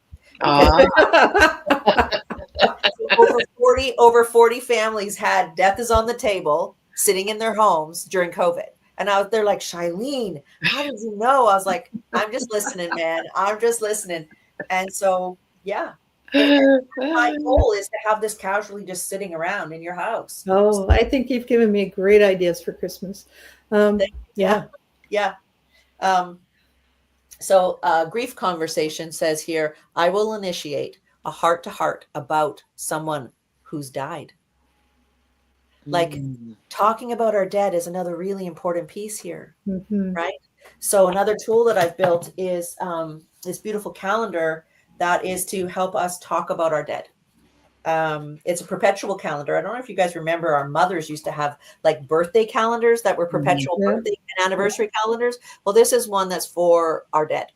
Over 40 families had Death is on the Table sitting in their homes during COVID. And they're like, Shylene, how did you know? I was like, I'm just listening, man. I'm just listening. And so, yeah. My goal is to have this casually just sitting around in your house. Oh, I think you've given me great ideas for Christmas. Yeah. So Grief Conversation says here, I will initiate a heart-to-heart about someone who's died. Like, talking about our dead is another really important piece here, right? So another tool that I've built is this beautiful calendar that is to help us talk about our dead. It's a perpetual calendar. I don't know if you guys remember, our mothers used to have like birthday calendars that were perpetual birthday and anniversary calendars. Well, this is one that's for our dead.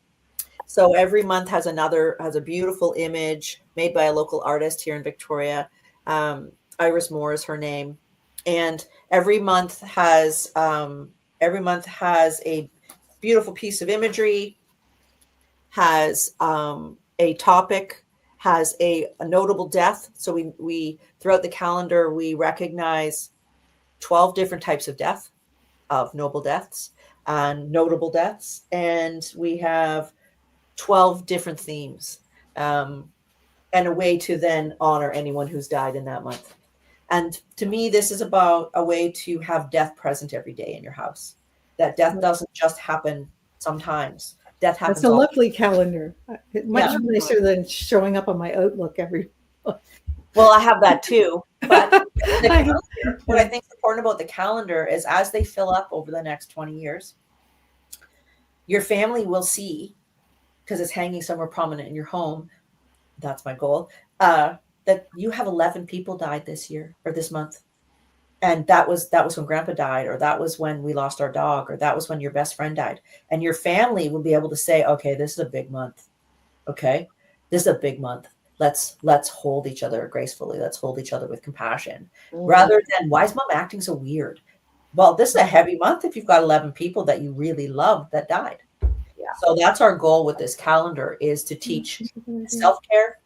So every month has a beautiful image made by a local artist here in Victoria. Iris Moore is her name. And every month has a beautiful piece of imagery, has a topic, has a notable death. So we throughout the calendar, we recognize 12 different types of death, of noble deaths and notable deaths. And we have 12 different themes, and a way to then honor anyone who's died in that month. And to me, this is about a way to have death present every day in your house. that death doesn't just happen sometimes. Death happens That's a all lovely calendar. Much Yeah. nicer than showing up on my Outlook every. Well, I have that too. But the I- calendar, what I think is important about the calendar is as they fill up over the next 20 years, your family will see, because it's hanging somewhere prominent in your home. That's my goal. That you have 11 people died this year or this month. And that was when grandpa died, or that was when we lost our dog, or that was when your best friend died. And your family will be able to say, okay, this is a big month. Okay. This is a big month. Let's hold each other gracefully. Let's hold each other with compassion, rather than, why is mom acting so weird? Well, this is a heavy month if you've got 11 people that you really love that died. Yeah. So that's our goal with this calendar, is to teach self-care.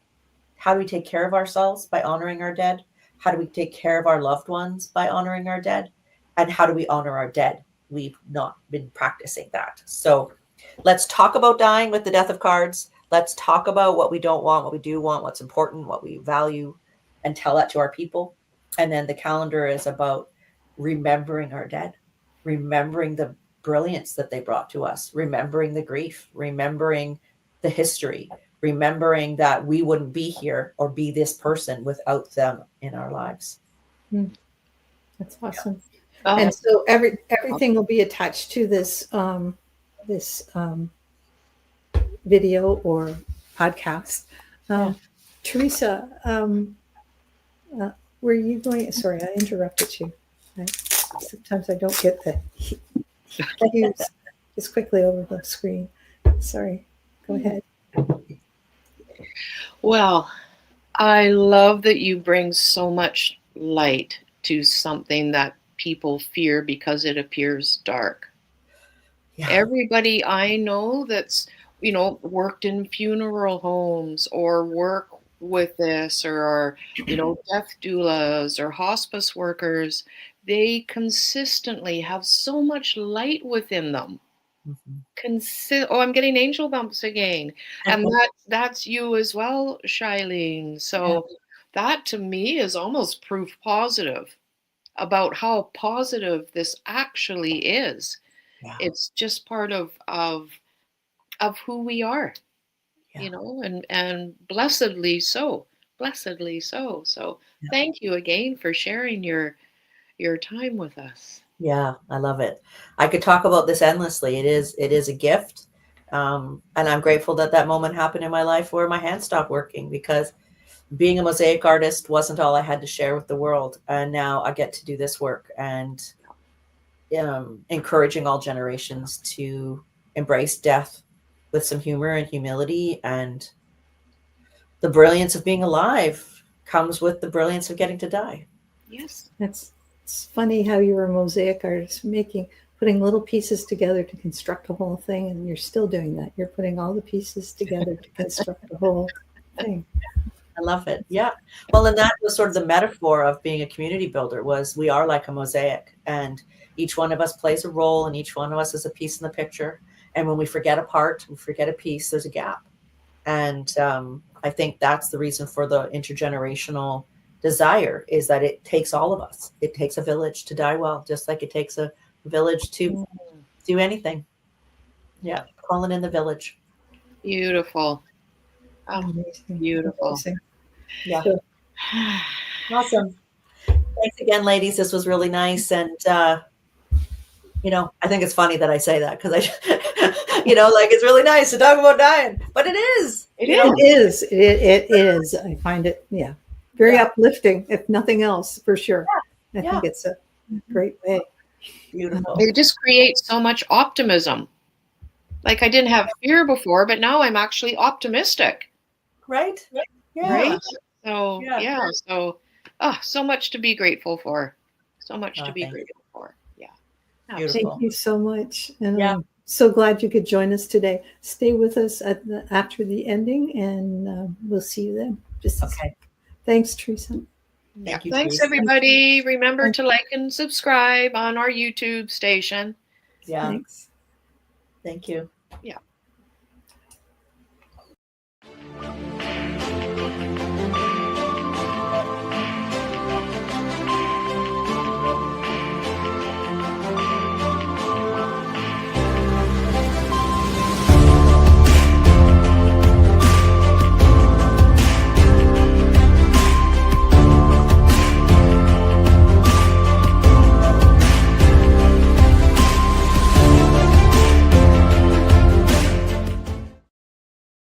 How do we take care of ourselves? By honoring our dead. How do we take care of our loved ones? By honoring our dead. And how do we honor our dead? We've not been practicing that. So let's talk about dying with the death of cards. Let's talk about what we don't want, what we do want, what's important, what we value, and tell that to our people. And then the calendar is about remembering our dead, remembering the brilliance that they brought to us, remembering the grief, remembering the history, remembering that we wouldn't be here or be this person without them in our lives. That's awesome. Oh, And so everything will be attached to this video or podcast. Teresa, were you going? Sorry, I interrupted you. Sometimes I don't get the cues just quickly over the screen. Sorry. Go ahead. well, I love that you bring so much light to something that people fear because it appears dark. Yeah. Everybody I know that's, worked in funeral homes or work with this, or are, death doulas or hospice workers, they consistently have so much light within them. I'm getting angel bumps again. And that's you as well, Shylene. So that to me is almost proof positive about how positive this actually is. Yeah. It's just part of who we are, and blessedly so. Blessedly so. So thank you again for sharing your time with us. Yeah, I love it. I could talk about this endlessly. It is a gift. And I'm grateful that that moment happened in my life where my hands stopped working, because being a mosaic artist wasn't all I had to share with the world. And now I get to do this work, and encouraging all generations to embrace death with some humor and humility. And the brilliance of being alive comes with the brilliance of getting to die. Yes. It's funny how you're a mosaic artist, putting little pieces together to construct a whole thing, and you're still doing that. You're putting all the pieces together to construct the whole thing. I love it. Yeah. Well, and that was sort of the metaphor of being a community builder, was we are like a mosaic, and each one of us plays a role, and each one of us is a piece in the picture. And when we forget a part, we forget a piece, there's a gap. And I think that's the reason for the intergenerational desire, is that it takes all of us. It takes a village to die well, just like it takes a village to do anything. Yeah. Calling in the village. Beautiful. Oh, Amazing. beautiful. Amazing. Yeah. Awesome. Thanks again, ladies. This was really nice. And, I think it's funny that I say that, because it's really nice to talk about dying, but it is. It is. It is. I find it, very uplifting, if nothing else, for sure. I think it's a great way. Beautiful. It just creates so much optimism. Like, I didn't have fear before, but now I'm actually optimistic. Right? Yeah. Right? So, so much to be grateful for. So much to be grateful for. Yeah. Beautiful. Thank you so much. And I'm so glad you could join us today. Stay with us after the ending, and we'll see you then. Okay. Thanks, Teresa. Thank you. Thanks, Teresa. everybody. Remember to like and subscribe on our YouTube station. Yeah. Thanks. Thank you. Yeah.